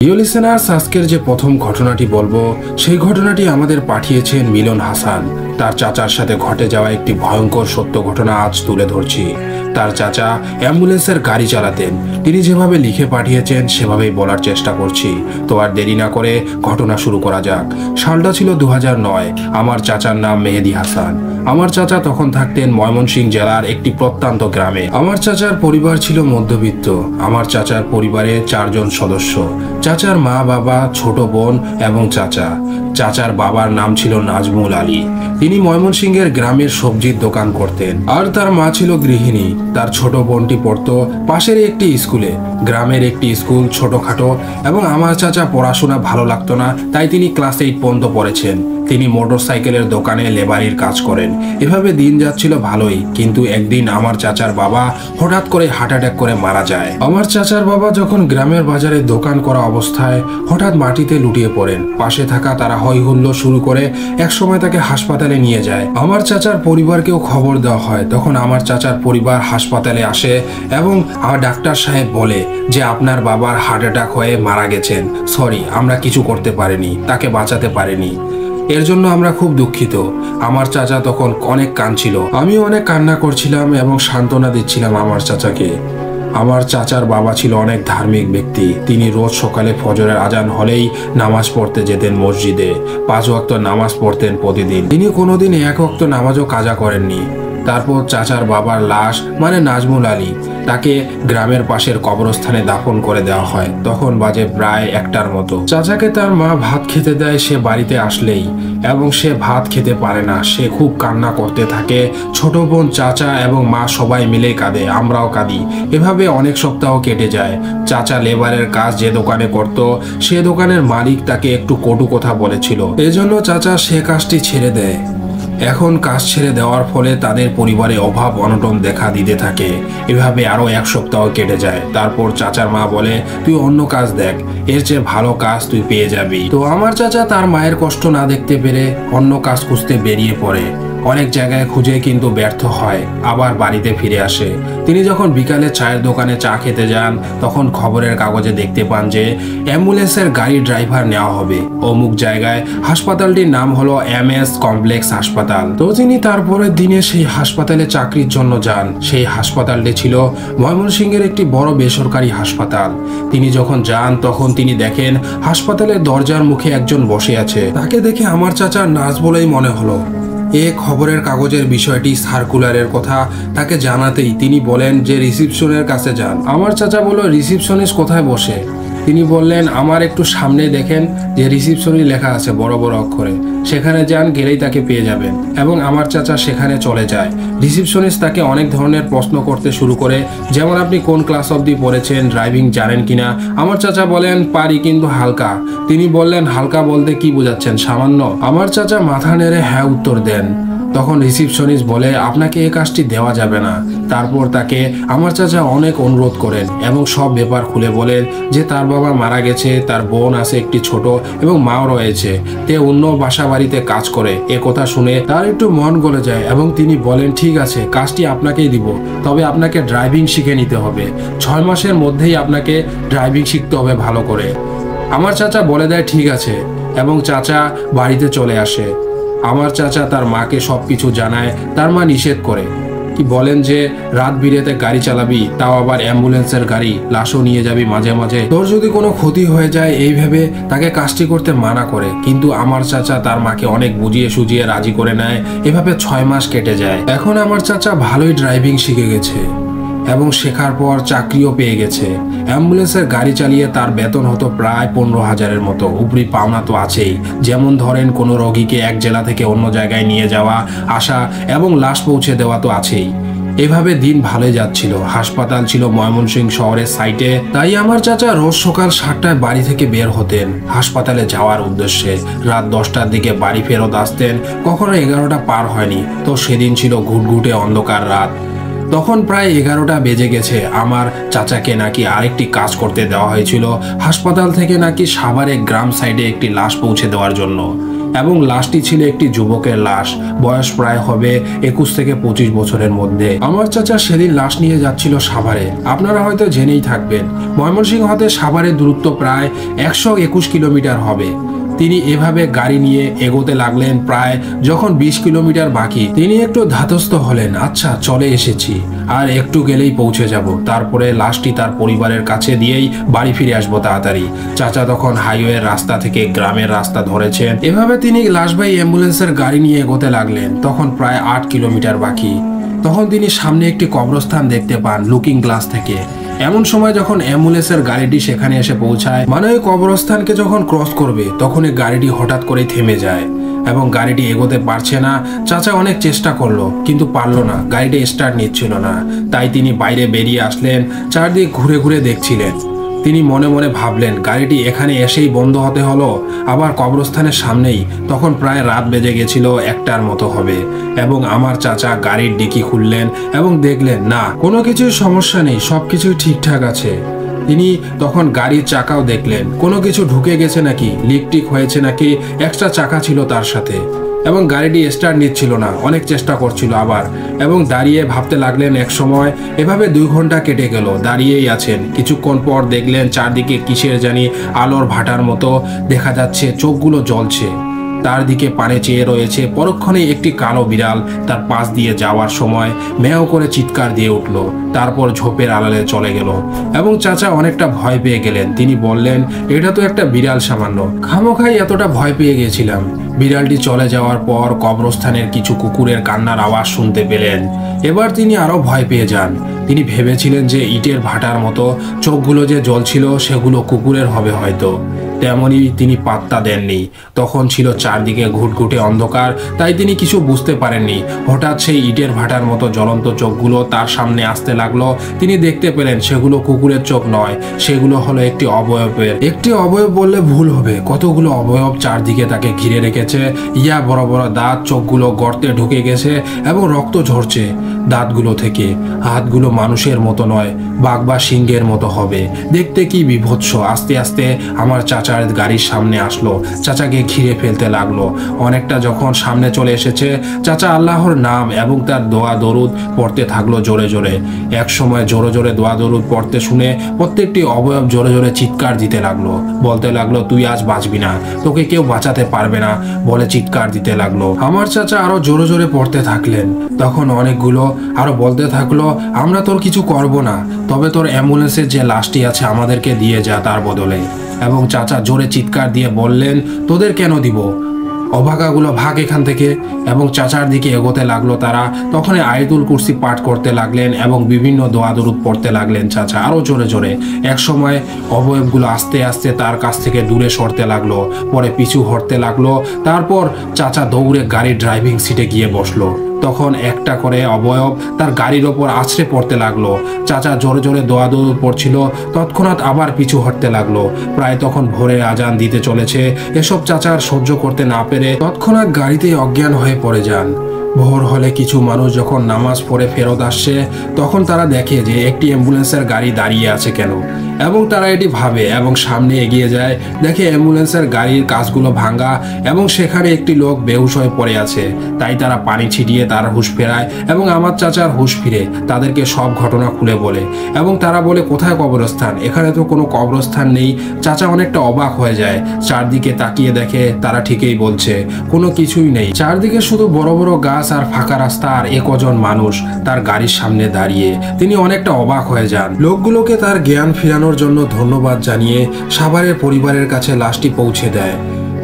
প্রিয় লিসেনার্স, আজকের যে প্রথম ঘটনাটি বলবো সেই ঘটনাটি আমাদের পাঠিয়েছেন মিলন হাসান। তার চাচার সাথে ঘটে যাওয়া একটি ভয়ঙ্কর সত্য ঘটনা আজ তুলে ধরছি। তার চাচা অ্যাম্বুলেন্সের গাড়ি চালাতেন। তিনি যেভাবে লিখে পাঠিয়েছেন সেভাবেই বলার চেষ্টা করছি। তো আর দেরি না করে ঘটনা শুরু করা যাক। সালটা ছিল 2009। আমার চাচার নাম মেহেদি হাসান। আমার চাচা তখন থাকতেন ময়মনসিংহ জেলার একটি প্রত্যন্ত গ্রামে। আমার চাচার পরিবার ছিল মধ্যবিত্ত। আমার চাচার পরিবারে 4 জন সদস্য। চাচার মা, বাবা, ছোট বোন এবং চাচা। চাচার বাবার নাম ছিল নাজমুল আলী। তিনি ময়মনসিংহের গ্রামের সবজির দোকান করতেন আর তার মা ছিল গৃহিণী। তার ছোট বোনটি পড়তো পাশের একটি স্কুলে। গ্রামের একটি স্কুল ছোটখাটো এবং আমার চাচা পড়াশোনা ভালো লাগতো না, তাই তিনি ক্লাস 8 পর্যন্ত পড়েছেন। তিনি মোটরসাইকেলের দোকানে লেবারির কাজ করেন। এভাবে দিন যাচ্ছিল ভালোই, কিন্তু একদিন আমার চাচার বাবা হঠাৎ করে হার্ট অ্যাটাক করে মারা যায়। আমার চাচার বাবা যখন গ্রামের বাজারে দোকান করা অবস্থায় হঠাৎ মাটিতে লুটিয়ে পড়েন। পাশে থাকা তারা হই হুল্লোড় শুরু করে একসময় তাকে হাসপাতালে নিয়ে যায়। আমার চাচার পরিবারকেও খবর দেওয়া হয়। তখন আমার চাচার পরিবার হাসপাতালে আসে এবং আমার ডাক্তার সাহেব বলে যে আপনার বাবার হার্ট অ্যাটাক হয়ে মারা গেছেন। সরি, আমরা কিছু করতে পারিনি, তাকে বাঁচাতে পারিনি। এর জন্য আমরা খুব দুঃখিত। আমার চাচা তখন অনেক কাঁদছিল। আমিও অনেক কান্না করছিলাম এবং সান্ত্বনা দিচ্ছিলাম আমার চাচাকে। আমার চাচার বাবা ছিল অনেক ধার্মিক ব্যক্তি। তিনি রোজ সকালে ফজরের আজান হলেই নামাজ পড়তে যেতেন মসজিদে। 5 ওয়াক্ত নামাজ পড়তেন প্রতিদিন। তিনি কোনোদিন 1 ওয়াক্ত নামাজও কাজা করেননি। তারপর চাচার বাবার লাশ মানে নাজমুল আলী তাকে গ্রামের পাশের কবরস্থানে দাফন করে দেওয়া হয়। তখন বাজে প্রায় 1টার মতো। চাচাকে তার মা ভাত খেতে দেয় সে বাড়িতে আসলেই, এবং সে ভাত খেতে পারে না। সে খুব কান্না করতে থাকে। ছোট বোন, চাচা এবং মা সবাই মিলে কাঁদে, আমরাও কাঁদি। এভাবে অনেক সপ্তাহ কেটে যায়। চাচা লেবারের কাজ যে দোকানে করত সে দোকানের মালিক তাকে একটু কটু কথা বলেছিল। এজন্য চাচা সে কাজটি ছেড়ে দেয়। এখন কাজ ছেড়ে দেওয়ার ফলে তাদের পরিবারে অভাব অনটন দেখা দিতে থাকে। এভাবে আরো 1 সপ্তাহ কেটে যায়। তারপর চাচার মা বলে তুই অন্য কাজ দেখ, এর চেয়ে ভালো কাজ তুই পেয়ে যাবি। তো আমার চাচা তার মায়ের কষ্ট না দেখতে পেরে অন্য কাজ খুঁজতে বেরিয়ে পড়ে। অনেক জায়গায় খুঁজে কিন্তু ব্যর্থ হয়, আবার বাড়িতে ফিরে আসে। তিনি যখন বিকালে চায়ের দোকানে চা খেতে যান তখন খবরের কাগজে দেখতে পান যে অ্যাম্বুলেন্সের গাড়ি ড্রাইভার নেওয়া হবে অমুক জায়গায়। হাসপাতালটির নাম হলো MS কমপ্লেক্স হাসপাতাল। তো তিনি তারপরের দিনে সেই হাসপাতালে চাকরির জন্য যান। সেই হাসপাতালটি ছিল ময়মনসিংহের একটি বড় বেসরকারি হাসপাতাল। তিনি যখন যান তখন তিনি দেখেন হাসপাতালের দরজার মুখে একজন বসে আছে। তাকে দেখে আমার চাচার নাজ বলেই মনে হলো। খবরের কাগজের বিষয়টি সার্কুলারের কথা তাকে জানাতেই তিনি বলেন যে রিসিপশনের কাছে যান। আমার চাচা বলল রিসিপশনিস্ট কোথায় বসে? তিনি বললেন আমার একটু সামনে দেখেন যে রিসিপশনই লেখা আছে বড় বড় অক্ষরে, সেখানে যান, গেলেই তাকে পেয়ে যাবেন। এবং আমার চাচা সেখানে চলে যায়। রিসিপশনিস্ট তাকে অনেক ধরনের প্রশ্ন করতে শুরু করে, যেমন আপনি কোন ক্লাস অবধি পড়েছেন, ড্রাইভিং জানেন কিনা। আমার চাচা বলেন পারি, কিন্তু হালকা। তিনি বললেন হালকা বলতে কি বোঝাচ্ছেন, সামান্য? আমার চাচা মাথা নেড়ে হ্যাঁ উত্তর দেন। তখন রিসিপশনিস্ট বলে আপনাকে এই কাজটি দেওয়া যাবে না। তারপর তাকে আমার চাচা অনেক অনুরোধ করেন এবং সব ব্যাপার খুলে বলেন যে তার বাবা মারা গেছে, তার বোন আছে একটি ছোট এবং মাও রয়েছে, তে অন্য বাসা বাড়িতে কাজ করে। এ কথা শুনে তার একটু মন গলে যায় এবং তিনি বলেন ঠিক আছে, কাজটি আপনাকেই দিব, তবে আপনাকে ড্রাইভিং শিখে নিতে হবে। 6 মাসের মধ্যেই আপনাকে ড্রাইভিং শিখতে হবে ভালো করে। আমার চাচা বলে দেয় ঠিক আছে এবং চাচা বাড়িতে চলে আসে। আমার চাচা তার মাকে সবকিছু জানায়। তার মা নিষেধ করে, কি বলেন যে রাত বিরেতে গাড়ি চালাবি, তাও আবার অ্যাম্বুলেন্সের গাড়ি, লাশও নিয়ে যাবি মাঝে মাঝে, তোর যদি কোনো ক্ষতি হয়ে যায়, এই ভেবে তাকে কাজটি করতে মানা করে। কিন্তু আমার চাচা তার মাকে অনেক বুঝিয়ে সুজিয়ে রাজি করে নেয়। এভাবে 6 মাস কেটে যায়। এখন আমার চাচা ভালোই ড্রাইভিং শিখে গেছে এবং শেখার পর চাকরিও পেয়ে গেছে। অ্যাম্বুলেন্সের গাড়ি চালিয়ে তার বেতন হতো প্রায় 15,000-এর মতো। উপরি পাওনা তো আছেই, যেমন ধরেন কোনো রোগীকে এক জেলা থেকে অন্য জায়গায় নিয়ে যাওয়া, আসা এবং লাশ পৌঁছে দেওয়া তো আছেই। এভাবে দিন ভালোই যাচ্ছিল। হাসপাতাল ছিল ময়মনসিংহ শহরের সাইটে, তাই আমার চাচা রোজ সকাল 7টায় বাড়ি থেকে বের হতেন হাসপাতালে যাওয়ার উদ্দেশ্যে। রাত 10টার দিকে বাড়ি ফেরত আসতেন। কখনো 11টা পার হয়নি। তো সেদিন ছিল ঘুটঘুটে অন্ধকার রাত। তখন প্রায় 11টা বেজে গেছে। আমার চাচাকে নাকি আরেকটি কাজ করতে দেওয়া হয়েছিল হাসপাতাল থেকে, নাকি সাভারে গ্রাম সাইডে একটি লাশ পৌঁছে দেওয়ার জন্য। এবং লাশটি ছিল একটি যুবকের লাশ, বয়স প্রায় হবে 21 থেকে 25 বছরের মধ্যে। আমার চাচা সেদিন লাশ নিয়ে যাচ্ছিল সাভারে। আপনারা হয়তো জেনেই থাকবেন ময়মনসিংহ হতে সাভারের দূরত্ব প্রায় 121 কিলোমিটার হবে। তিনি এভাবে গাড়ি নিয়ে এগোতে লাগলেন। প্রায় যখন 20 কিলোমিটার বাকি, তিনি একটু ধাতস্থ হলেন, আচ্ছা চলে এসেছি, আর একটু গেলেই পৌঁছে যাব, তারপরে লাশটি তার পরিবারের কাছে দিয়েই বাড়ি ফিরে আসবো তাড়াতাড়ি। চাচা তখন হাইওয়ের রাস্তা থেকে গ্রামের রাস্তা ধরেছেন। এভাবে তিনি লাশবাহী অ্যাম্বুলেন্সের গাড়ি নিয়ে এগোতে লাগলেন। তখন প্রায় 8 কিলোমিটার বাকি। তখন তিনি সামনে একটি কবরস্থান দেখতে পান লুকিং গ্লাস থেকে। এমন সময় যখন অ্যাম্বুলেন্সের গাড়িটি সেখানে এসে পৌঁছায়, মানে ওই কবরস্থানকে যখন ক্রস করবে, তখন এই গাড়িটি হঠাৎ করে থেমে যায় এবং গাড়িটি এগোতে পারছে না। চাচা অনেক চেষ্টা করলো কিন্তু পারলো না, গাড়িটি স্টার্ট নিচ্ছিল না। তাই তিনি বাইরে বেরিয়ে আসলেন, চারদিক ঘুরে ঘুরে দেখছিলেন। তিনি মনে মনে ভাবলেন গাড়িটি এখানে এসেই বন্ধ হতে হলো, আবার কবরস্থানের সামনেই। তখন প্রায় রাত বেজে গেছিল, 1টার মতো হবে। এবং আমার চাচা গাড়ির ডিকি খুললেন এবং দেখলেন না, কোনো কিছুর সমস্যা নেই, সবকিছু ঠিকঠাক আছে। তিনি তখন গাড়ির চাকাও দেখলেন, কোনো কিছু ঢুকে গেছে নাকি, লিক টিক হয়েছে নাকি, এক্সট্রা চাকা ছিল তার সাথে। এবং গাড়িটি স্টার্ট নিচ্ছিল না, অনেক চেষ্টা করছিল আবার। এবং দাঁড়িয়ে ভাবতে লাগলেন। এক সময় এভাবে 2 ঘন্টা কেটে গেল, দাঁড়িয়েই আছেন। কিছুক্ষণ পর দেখলেন চারদিকে কিসের জানি আলোর ভাটার মতো দেখা যাচ্ছে, চোখগুলো জ্বলছে, তার দিকে পানে চেয়ে রয়েছে। পরক্ষণে একটি কালো বিড়াল তার পাশ দিয়ে যাওয়ার সময় মেও করে চিৎকার দিয়ে উঠল, তারপর ঝোপের আড়ালে চলে গেল। এবং চাচা অনেকটা ভয় পেয়ে গেলেন। তিনি বললেন, এটা তো একটা বিড়াল সামান্য, খামোখাই এতটা ভয় পেয়ে গেছিলাম। বিড়ালটি চলে যাওয়ার পর কবরস্থানের কিছু কুকুরের কান্নার আওয়াজ শুনতে পেলেন। এবার তিনি আরো ভয় পেয়ে যান। তিনি ভেবেছিলেন যে ইটের ভাটার মতো চোখগুলো যে জ্বলছিল সেগুলো কুকুরের হবে হয়তো। তেমনই তিনি পাত্তা দেননি। তখন ছিল চারদিকে ঘুটঘুটে অন্ধকার, তাই তিনি কিছু বুঝতে পারেননি। হঠাৎ সেই ইটের ভাটার মতো জ্বলন্ত চোখগুলো তার সামনে আসতে লাগলো। তিনি দেখতে পেলেন সেগুলো কুকুরের চোখ নয়, সেগুলো হলো একটি অবয়বের। একটি অবয়ব বললে ভুল হবে, কতগুলো অবয়ব চারদিকে তাকে ঘিরে রেখেছে। ইয়া বড় বড় দাঁত, চোখগুলো গর্তে ঢুকে গেছে এবং রক্ত ঝরছে দাঁতগুলো থেকে। হাতগুলো মানুষের মতো নয়, বাঘ বা সিংহের মতো হবে। দেখতে কি বিভৎস। আস্তে আস্তে আমার চাচার গাড়ির সামনে আসলো, চাচাকে ঘিরে ফেলতে লাগলো। অনেকটা যখন সামনে চলে এসেছে, চাচা আল্লাহর নাম এবং তার দোয়া দরুদ পড়তে থাকলো জোরে জোরে। এক সময় জোরে জোরে দোয়া দরুদ পড়তে শুনে প্রত্যেকটি অবয়ব জোরে জোরে চিৎকার দিতে লাগলো, বলতে লাগলো, তুই আজ বাঁচবি না, তোকে কেউ বাঁচাতে পারবে না, বলে চিৎকার দিতে লাগলো। আমার চাচা আরো জোরে জোরে পড়তে থাকলেন। তখন অনেকগুলো আরো বলতে থাকলো, আমরা তোর কিছু করব না, তবে তোর অ্যাম্বুলেন্সের যে লাশটি আছে আমাদেরকে দিয়ে যা তার বদলে। এবং চাচা জোরে চিৎকার দিয়ে বললেন, তোদের কেন দিব, অভাগাগুলো ভাগ এখান থেকে। এবং চাচার দিকে এগোতে লাগলো তারা। তখন আয়াতুল কুরসি পাঠ করতে লাগলেন এবং বিভিন্ন দোয়া দরুদ পড়তে লাগলেন চাচা আরো জোরে জোরে। এক সময় অবয়বগুলো আস্তে আস্তে তার কাছ থেকে দূরে সরতে লাগলো, পরে পিছু হটতে লাগলো। তারপর চাচা দৌড়ে গাড়ির ড্রাইভিং সিটে গিয়ে বসলো। তখন একটা করে অবয়ব তার গাড়ির ওপর আছড়ে পড়তে লাগলো। চাচা জোরে জোরে দোয়া দরুদ পড়ছিল, তৎক্ষণাৎ আবার পিছু হটতে লাগলো। প্রায় তখন ভোরে আজান দিতে চলেছে। এসব চাচার সহ্য করতে না পেরে তৎক্ষণাৎ গাড়িতে অজ্ঞান হয়ে পড়ে যান। ভোর হলে কিছু মানুষ যখন নামাজ পড়ে ফেরত আসছে, তখন তারা দেখে যে একটি অ্যাম্বুলেন্সের গাড়ি দাঁড়িয়ে আছে কেন, এবং তারা এটি ভাবে এবং সামনে এগিয়ে যায়। দেখে অ্যাম্বুলেন্সের গাড়ির কাঁচগুলো ভাঙা এবং সেখানে একটি লোক বেহুশ হয়ে পড়ে আছে। তাই তারা পানি ছিটিয়ে তার হুঁশ ফেরায় এবং আমার চাচার হুঁশ ফিরে তাদেরকে সব ঘটনা খুলে বলে। এবং তারা বলে, কোথায় কবরস্থান, এখানে তো কোনো কবরস্থান নেই। চাচা অনেকটা অবাক হয়ে যায়, চারদিকে তাকিয়ে দেখে তারা ঠিকই বলছে, কোনো কিছুই নেই। চারদিকে শুধু বড় বড় গাছ আর ফাঁকা রাস্তা, আর কজন মানুষ তার গাড়ির সামনে দাঁড়িয়ে। তিনি অনেকটা অবাক হয়ে যান। লোকগুলোকে তার জ্ঞান ফিরানোর জন্য ধন্যবাদ জানিয়ে সাভারের পরিবারের কাছে লাশটি পৌঁছে দেয়।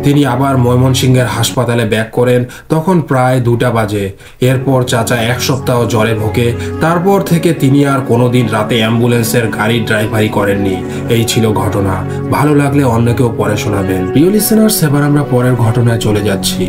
তিনি আবার ময়মনসিংহের হাসপাতালে ব্যাক করেন। তখন প্রায় 2টা বাজে। এরপর চাচা 1 সপ্তাহ জ্বরে ভোগে। তারপর থেকে তিনি আর কোনোদিন রাতে অ্যাম্বুলেন্সের গাড়ির ড্রাইভারি করেননি। এই ছিল ঘটনা। ভালো লাগলে অন্যকেও পড়ে শোনাবেন। প্রিয় লিসেনার্স, এবার আমরা পরের ঘটনায় চলে যাচ্ছি।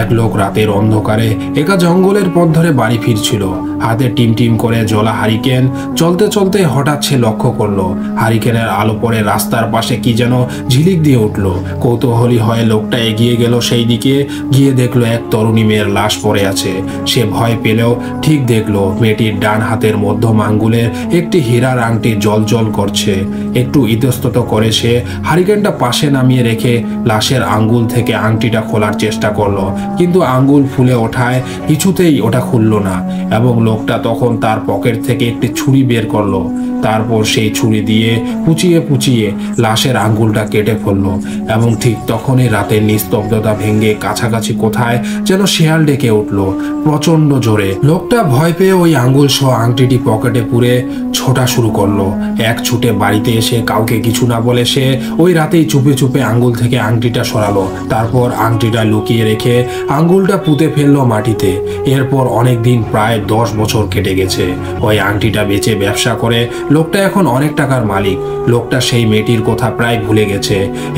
এক লোক রাতের অন্ধকারে একা জঙ্গলের পথ ধরে বাড়ি ফিরছিল, হাতে টিম টিম করে জ্বলা হারিকেন। চলতে চলতে হঠাৎ সে লক্ষ্য করলো হারিকেনের আলো পড়ে রাস্তার পাশে কি যেন ঝিলিক দিয়ে উঠল। কৌতূহলী হয়ে লোকটা এগিয়ে গেল সেই দিকে, গিয়ে দেখলো এক তরুণী মেয়ের লাশ পড়ে আছে। সে ভয় পেলেও ঠিক দেখলো মেয়েটির ডান হাতের মধ্যম আঙ্গুলের একটি হীরার আংটি জ্বলজ্বল করছে। একটু ইতস্তত করে সে হারিকেনটা পাশে নামিয়ে রেখে লাশের আঙ্গুল থেকে আংটিটা খোলার চেষ্টা করলো, কিন্তু আঙ্গুল ফুলে ওঠায় কিছুতেই ওটা খুলল না। এবং লোকটা তখন তার পকেট থেকে একটি ছুরি বের করলো। তারপর সেই ছুরি দিয়ে পুচিয়ে পুচিয়ে লাশের আঙ্গুলটা কেটে ফেললো। এবং ঠিক তখনই রাতের নিস্তব্ধতা ভেঙে কাছাকাছি কোথায় যেন শেয়াল ডেকে উঠলো প্রচন্ড জোরে। লোকটা ভয় পেয়ে ওই আঙ্গুল সহ আংটিটি পকেটে পুরে ছোটা শুরু করলো। এক ছুটে বাড়িতে এসে কাউকে কিছু না বলে সে ওই রাতেই চুপে চুপে আঙ্গুল থেকে আংটিটা সরালো। তারপর আংটিটা লুকিয়ে রেখে আঙ্গুলটা পুঁতে ফেললো মাটিতে। এরপর অনেক দিন, প্রায় 10 বছর কেটে গেছে। ওই আংটিটা বেচে ব্যবসা করে লোকটা এখন অনেক টাকার মালিক। লোকটা সেই মেয়েটির কথা প্রায় ভুলে গেছে।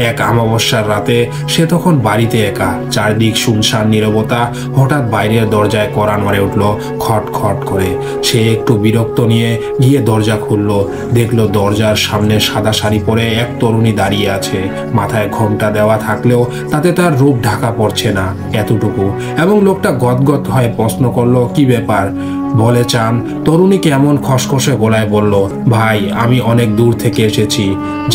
এক অমাবস্যার রাতে সে তখন বাড়িতে একা, চারদিক শুনশান নীরবতা। হঠাৎ বাইরের দরজায় কড়া নড়ে উঠলো খট খট করে। সে একটু বিরক্ত নিয়ে গিয়ে দরজা খুললো। দেখলো দরজার সামনে সাদা শাড়ি পরে এক তরুণী দাঁড়িয়ে আছে। মাথায় ঘোমটা দেওয়া থাকলেও তাতে তার রূপ ঢাকা পড়ছে না, এতটুকু। এবং লোকটা গদগদ হয়ে প্রশ্ন করলো, কি ব্যাপার বলে চান? তরুণী কেমন খসখসে গলায় বলল, ভাই আমি অনেক দূর থেকে এসেছি,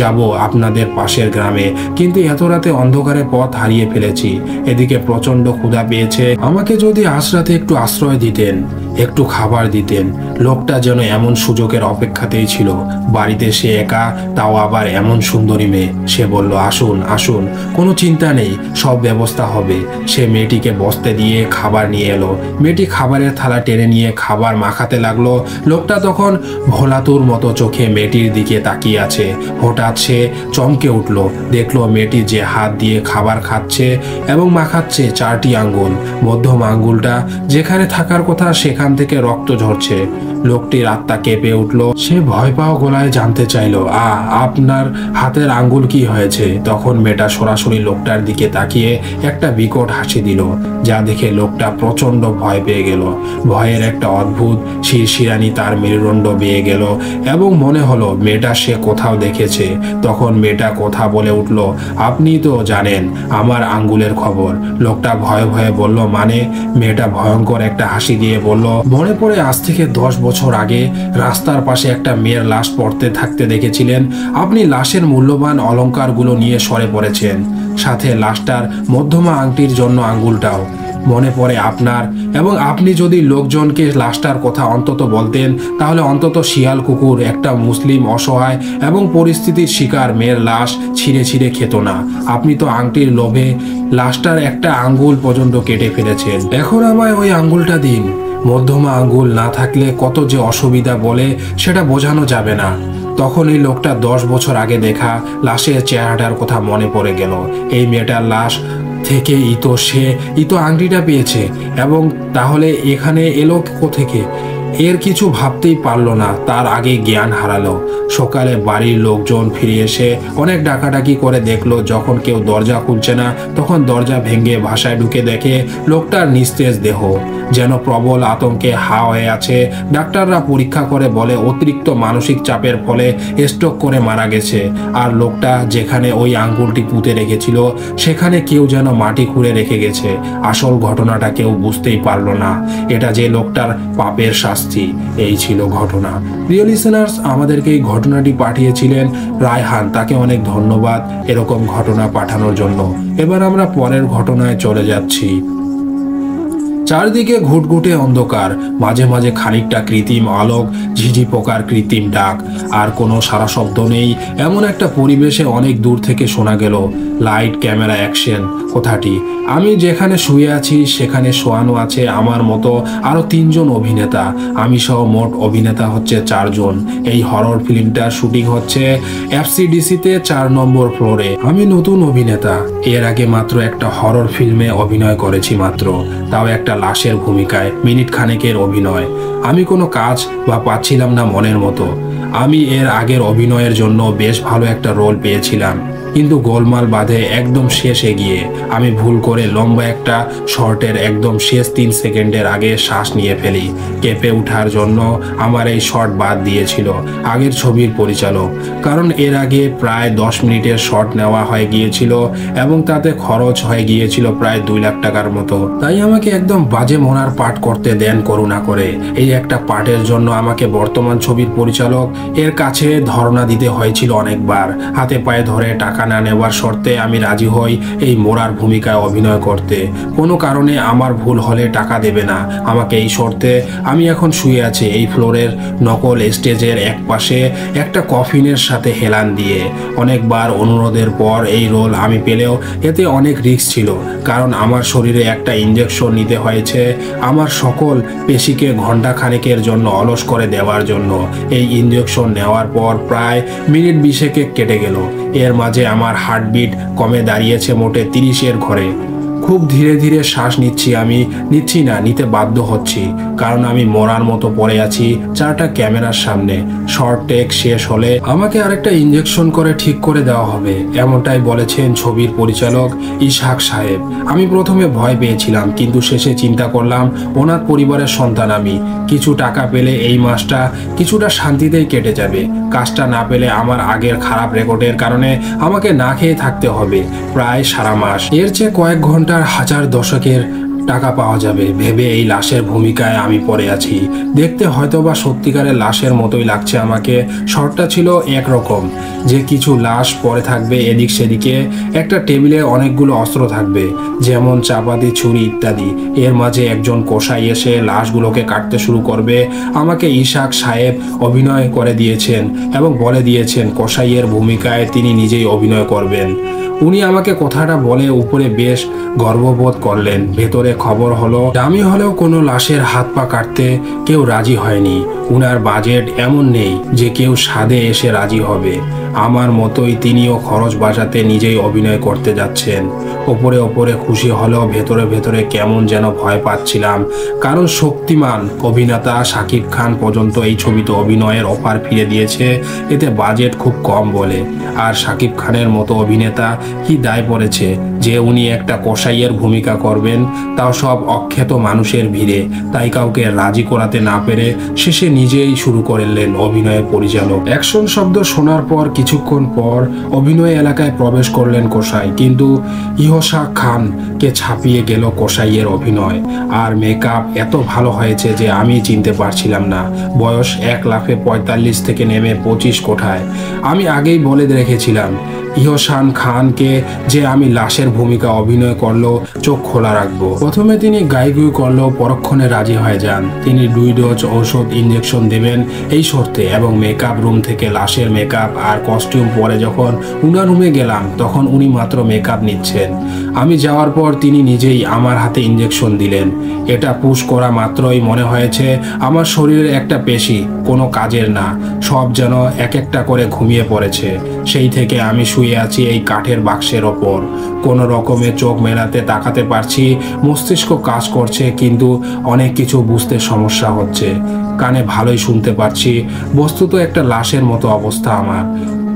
যাব আপনাদের পাশের গ্রামে, কিন্তু এত রাতে অন্ধকারে পথ হারিয়ে ফেলেছি। এদিকে প্রচন্ড ক্ষুধা পেয়েছে, আমাকে যদি আজ রাতে একটু আশ্রয় দিতেন, একটু খাবার দিতেন। লোকটা যেন এমন সুযোগের অপেক্ষাতেই ছিল। বাড়িতে সে একা, তাও আবার এমন সুন্দরী মেয়ে। সে বলল, আসুন আসুন, কোনো চিন্তা নেই, সব ব্যবস্থা হবে। সে মেয়েটিকে বসতে দিয়ে খাবার নিয়ে এলো। মেয়েটি খাবারের থালা টেনে নিয়ে খাবার মাখাতে লাগলো। লোকটা তখন ভোলাতুর মতো চোখে মেয়েটির দিকে তাকিয়ে আছে। হঠাৎ সে চমকে উঠল, দেখলো মেয়েটি যে হাত দিয়ে খাবার খাচ্ছে এবং মাখাচ্ছে 4টি আঙ্গুল, মধ্যম আঙ্গুলটা যেখানে থাকার কথা সেখান থেকে রক্ত ঝরছে। লোকটির আত্মা কেঁপে উঠল। সে ভয় পাওয়া গলায় জানতে চাইলো, আপনার হাতের আঙ্গুল কি হয়েছে? তখন মেয়েটা সরাসরি লোকটার দিকে তাকিয়ে একটা বিকট হাসি দিল, যা দেখে লোকটা প্রচন্ড ভয় পেয়ে গেল। ভয়ের একটা অদ্ভুত শিরশিরানি তার মেরুদণ্ড বেয়ে গেল এবং মনে হলো মেয়েটা সে কোথাও দেখেছে। তখন মেয়েটা কথা বলে উঠল, আপনি তো জানেন আমার আঙ্গুলের খবর। লোকটা ভয়ে ভয়ে বলল, মানে? মেয়েটা ভয়ঙ্কর একটা হাসি দিয়ে বলল, মনে পড়ে আজ থেকে 10 বছর আগে রাস্তার পাশে একটা মেয়ের লাশ পড়তে থাকতে দেখেছিলেন। আপনি লাশের মূল্যবান অলংকারগুলো নিয়ে সরে পড়েছেন, সাথে লাশটার মধ্যমা আংটির জন্য আঙ্গুলটাও। মনে পড়ে আপনার, এবং আপনি যদি লোকজনকে লাশটার কথা অন্তত বলতেন, তাহলে অন্তত শিয়াল কুকুর একটা মুসলিম অসহায় এবং পরিস্থিতির শিকার মেয়ের লাশ ছিঁড়ে ছিঁড়ে খেত না। আপনি তো আংটির লোভে লাশটার একটা আঙ্গুল পর্যন্ত কেটে ফেলেছেন। এখন আমায় ওই আঙ্গুলটা দিন। মধ্যমা আঙ্গুল না থাকলে কত যে অসুবিধা বলে সেটা বোঝানো যাবে না। তখন এই লোকটা 10 বছর আগে দেখা লাশের চেহারাটার কথা মনে পড়ে গেল। এই মেয়েটার লাশ থেকে ইতো আংটিটা পেয়েছে, এবং তাহলে এখানে এলো কোথেকে? এর কিছু ভাবতেই পারলো না, তার আগে জ্ঞান হারালো। সকালে বাড়ির লোকজন ফিরে এসে অনেক ডাকাডাকি করে দেখলো, যখন কেউ দরজা খুলছে না, তখন দরজা ভেঙে ভাষায় ঢুকে দেখে লোকটার নিস্তেজ দেহ যেন প্রবল আতঙ্কে হা হয়ে আছে। ডাক্তাররা পরীক্ষা করে বলে অতিরিক্ত মানসিক চাপের ফলে স্ট্রোক করে মারা গেছে। আর লোকটা যেখানে ওই আঙ্গুলটি পুঁতে রেখেছিল সেখানে কেউ যেন মাটি খুঁড়ে রেখে গেছে। আসল ঘটনাটা কেউ বুঝতেই পারলো না। এটা যে লোকটার পাপের শাস্তি। এই ছিল ঘটনা। প্রিয় লিসেনার্স, আমাদেরকে এই ঘটনাটি পাঠিয়েছিলেন রায়হান, তাকে অনেক ধন্যবাদ এরকম ঘটনা পাঠানোর জন্য। এবার আমরা পরের ঘটনায় চলে যাচ্ছি। চারদিকে ঘুটঘুটে অন্ধকার, মাঝে মাঝে খানিকটা কৃত্রিম আলোক, ঝিঝি পোকার কৃত্রিম ডাক, আর কোনো সারা শব্দ নেই। এমন একটা পরিবেশে অনেক দূর থেকে শোনা গেল লাইট ক্যামেরা অ্যাকশন কথাটি। আমি যেখানে শুয়ে আছি সেখানে শোয়ানো আছে আমার মতো আরো 3 জন অভিনেতা। আমি সহ মোট অভিনেতা হচ্ছে 4 জন। এই হরর ফিল্মটার শুটিং হচ্ছে FCDC-তে 4 নম্বর ফ্লোরে। আমি নতুন অভিনেতা, এর আগে মাত্র একটা হরর ফিল্মে অভিনয় করেছি মাত্র, তাও একটা লাশের ভূমিকায়, মিনিট খানেকের অভিনয়। আমি কোনো কাজ বা পাচ্ছিলাম না মনের মতো। আমি এর আগের অভিনয়ের জন্য বেশ ভালো একটা রোল পেয়েছিলাম, কিন্তু গোলমাল বাঁধে একদম শেষে গিয়ে আমি ভুল করে লম্বা একটা শর্টের একদম শেষ 3 সেকেন্ডের আগে শ্বাস নিয়ে ফেলি। কেঁপে ওঠার জন্য আমার এই শর্ট বাদ দিয়েছিল আগের ছবির পরিচালক, কারণ এর আগে প্রায় 10 মিনিটের শর্ট নেওয়া হয়ে গিয়েছিল এবং তাতে খরচ হয়ে গিয়েছিল প্রায় 2 লাখ টাকার মতো। তাই আমাকে একদম বাজে মরার পাঠ করতে দেন করুণা করে। এই একটা পাঠের জন্য আমাকে বর্তমান ছবির পরিচালক এর কাছে ধর্ণা দিতে হয়েছিল অনেকবার। হাতে পায়ে ধরে টাকা না নেওয়ার শর্তে আমি রাজি হই এই মোরার ভূমিকায় অভিনয় করতে। কোনো কারণে আমার ভুল হলে টাকা দেবে না আমাকে এই শর্তে। আমি এখন শুয়ে আছি এই ফ্লোরের নকল স্টেজের এক পাশে একটা কফিনের সাথে হেলান দিয়ে। অনেকবার অনুরোধের পর এই রোল আমি পেলেও এতে অনেক রিস্ক ছিল, কারণ আমার শরীরে একটা ইঞ্জেকশন নিতে হয়েছে আমার সকল পেশিকে ঘন্টা খানেকের জন্য অলস করে দেওয়ার জন্য। এই ইঞ্জেকশন নেওয়ার পর প্রায় মিনিট 20 কেটে গেল। এর মাঝে আমার হার্টবিট কমে দাঁড়িয়েছে মোটে 30-এর ঘরে। খুব ধীরে ধীরে শ্বাস নিতে বাধ্য হচ্ছি, কারণ আমি মরার মতো পড়ে আছি 4টা ক্যামেরার সামনে। শর্ট টেক শেষ হলে আমাকে আরেকটা ইঞ্জেকশন করে ঠিক করে দেওয়া হবে, এমনটাই বলেছেন ছবির পরিচালক ইসহাক সাহেব। আমি প্রথমে ভয় পেয়েছিলাম, কিন্তু শেষে চিন্তা করলাম ওনার পরিবারের সন্তান আমি। কিছু টাকা পেলে এই মাসটা কিছুটা শান্তিতেই কেটে যাবে। কাজটা না পেলে আমার আগের খারাপ রেকর্ডের কারণে আমাকে না খেয়ে থাকতে হবে প্রায় সারা মাস। এর চেয়ে কয়েক ঘন্টার হাজার দশকের টাকা পাওয়া যাবে ভেবে এই লাশের ভূমিকায় আমি পড়ে আছি। দেখতে হয়তোবা সত্যিকারের লাশের মতোই লাগছে আমাকে। শর্টটা ছিল একরকম, যে কিছু লাশ পড়ে থাকবে এদিক সেদিকে, একটা টেবিলে অনেকগুলো অস্ত্র থাকবে যেমন চাপাতি, ছুরি ইত্যাদি। এর মাঝে একজন কসাই এসে লাশগুলোকে কাটতে শুরু করবে। আমাকে ইসহাক সাহেব অভিনয় করে দিয়েছেন এবং বলে দিয়েছেন কসাইয়ের ভূমিকায় তিনি নিজেই অভিনয় করবেন। উনি আমাকে কথাটা বলে উপরে বেশ গর্ববোধ করলেন। ভেতরে খবর হলো দামি হলেও কোনো লাশের হাত পা কাটতে কেউ রাজি হয়নি। উনার বাজেট এমন নেই যে কেউ সাদে এসে রাজি হবে। আমার মতোই তিনিও খরচ বাঁচাতে নিজেই অভিনয় করতে যাচ্ছেন। ওপরে ওপরে খুশি হলেও ভেতরে ভেতরে কেমন যেন ভয় পাচ্ছিলাম, কারণ শক্তিমান অভিনেতা শাকিব খান পর্যন্ত এই ছবিতে অভিনয়ের অফার ফিরে দিয়েছে। এতে বাজেট খুব কম বলে। আর শাকিব খানের মতো অভিনেতা কি দায় পড়েছে যে উনি একটা কসাইয়ের ভূমিকা করবেন, তাও সব অখ্যাত মানুষের ভিড়ে। তাই কাউকে রাজি করাতে না পেরে শেষে নিজেই শুরু করলেন অভিনয়ের পরিচালক। অ্যাকশন শব্দ শোনার পর কিছুক্ষণ পর অভিনয় এলাকায় প্রবেশ করলেন কসাই, কিন্তু ইহসাক খানকে ছাপিয়ে গেল কসাইয়ের অভিনয়। আর মেকআপ এত ভালো হয়েছে যে আমি চিনতে পারছিলাম না বয়স 1 লাফে 45 থেকে নেমে 25 কোঠায়। আমি আগেই বলে রেখেছিলাম ইহসান খানকে যে আমি লাশের ভূমিকা অভিনয় করলেও চোখ খোলা রাখবো। প্রথমে তিনি গাইগুই করলেও পরক্ষণে রাজি হয়ে যান। তিনি 2 ডোজ ঔষধ ইঞ্জেকশন দেবেন এই শর্তে, এবং মেকআপ রুম থেকে লাশের মেকআপ আর কস্টিউম পরে যখন উনার রুমে গেলাম তখন উনি মাত্র মেকআপ নিচ্ছেন। আমি যাওয়ার পর তিনি নিজেই আমার হাতে ইঞ্জেকশন দিলেন। এটা পুশ করা মাত্রই মনে হয়েছে আমার শরীরের একটা পেশি কোনো কাজের না, সব যেন এক একটা করে ঘুমিয়ে পড়েছে। সেই থেকে আমি শুয়ে আছি এই কাঠের বাক্সের ওপর। কোনো রকমে চোখ মেলাতে তাকাতে পারছি, মস্তিষ্ক কাজ করছে, কিন্তু অনেক কিছু বুঝতে সমস্যা হচ্ছে। কানে ভালোই শুনতে পারছি। বস্তুত একটা লাশের মতো অবস্থা আমার।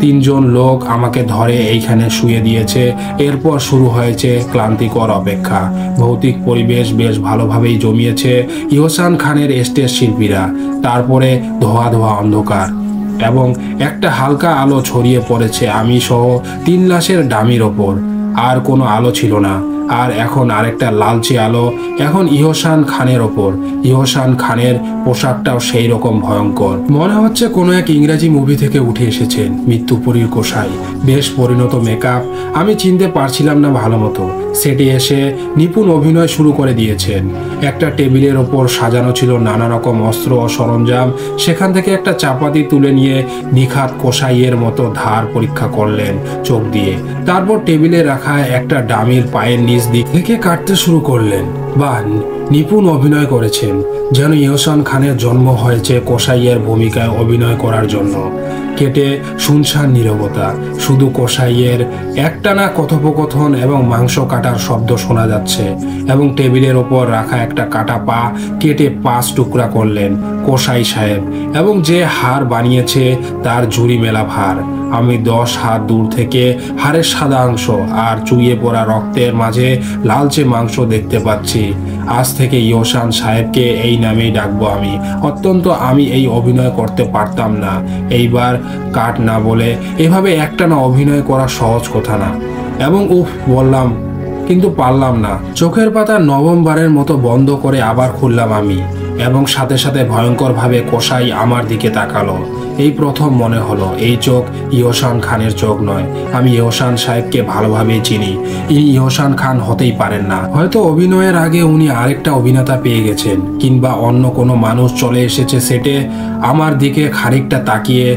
3 জন লোক আমাকে ধরে এইখানে শুয়ে দিয়েছে। এরপর শুরু হয়েছে ক্লান্তিকর অপেক্ষা। ভৌতিক পরিবেশ বেশ ভালোভাবেই জমিয়েছে ইহসান খানের স্টেজ শিল্পীরা। তারপরে ধোয়া ধোয়া অন্ধকার এবং একটা হালকা আলো ছড়িয়ে পড়েছে আমি সহ 3 লাশের ডামির ওপর। আর কোনো আলো ছিল না। আর এখন আরেকটা লালচে আলো এখন ইহসান খানের ওপর। ইহসান খানের পোশাকটাও সেই রকম ভয়ঙ্কর, মনে হচ্ছে কোনো এক ইংরেজি মুভি থেকে উঠে এসেছেন। মৃত্যুপুরীর কসাই, বেশ পরিণত মেকআপ। আমি চিনতে পারছিলাম না ভালো মতো। সেটে এসে নিপুণ অভিনয় শুরু করে দিয়েছেন। একটা টেবিলের ওপর সাজানো ছিল নানা রকম অস্ত্র ও সরঞ্জাম। সেখান থেকে একটা চাপাতি তুলে নিয়ে নিখাত কসাইয়ের মতো ধার পরীক্ষা করলেন চোখ দিয়ে। তারপর টেবিলে রাখা একটা ডামির পায়ের নিচ দিক থেকে কাটতে শুরু করলেন। বাহ, নিপুণ অভিনয় করেছেন, যেন ইহসান খানের জন্ম হয়েছে কসাইয়ের ভূমিকায় অভিনয় করার জন্য। কেটে শুনশান নীরবতা, শুধু কসাইয়ের একটানা কথোপকথন এবং মাংস কাটার শব্দ শোনা যাচ্ছে। এবং টেবিলের ওপর রাখা একটা কাটা পা কেটে 5 টুকরা করলেন কসাই সাহেব, এবং যে হাড় বানিয়েছে তার ঝুড়ি মেলা ভার। আমি 10 হাত দূর থেকে হাড়ের সাদা অংশ আর চুইয়ে পড়া রক্তের মাঝে লালচে মাংস দেখতে পাচ্ছি। আজ থেকে ইহসান সাহেবকে এই নামেই ডাকবো আমি। আমি এই অভিনয় করতে পারতাম না। এইবার কাট না বলে এভাবে একটানা অভিনয় করা সহজ কথা না। এবং বললাম, কিন্তু পারলাম না। চোখের পাতা নবমবারের মতো বন্ধ করে আবার খুললাম আমি, এবং সাথে সাথে ভয়ঙ্করভাবে কসাই আমার দিকে তাকালো। এই প্রথম মনে হলো এই চোখ ইহসান খানের চোখ নয়। আমি ইহসান সাহেবকে ভালোভাবেই চিনি। ইনি ইহসান খান হতেই পারেন না। হয়তো অভিনয়ের আগে উনি আরেকটা অভিনেতা পেয়ে গেছেন, কিংবা অন্য কোনো মানুষ চলে এসেছে সেটে। আমার দিকে খানিকটা তাকিয়ে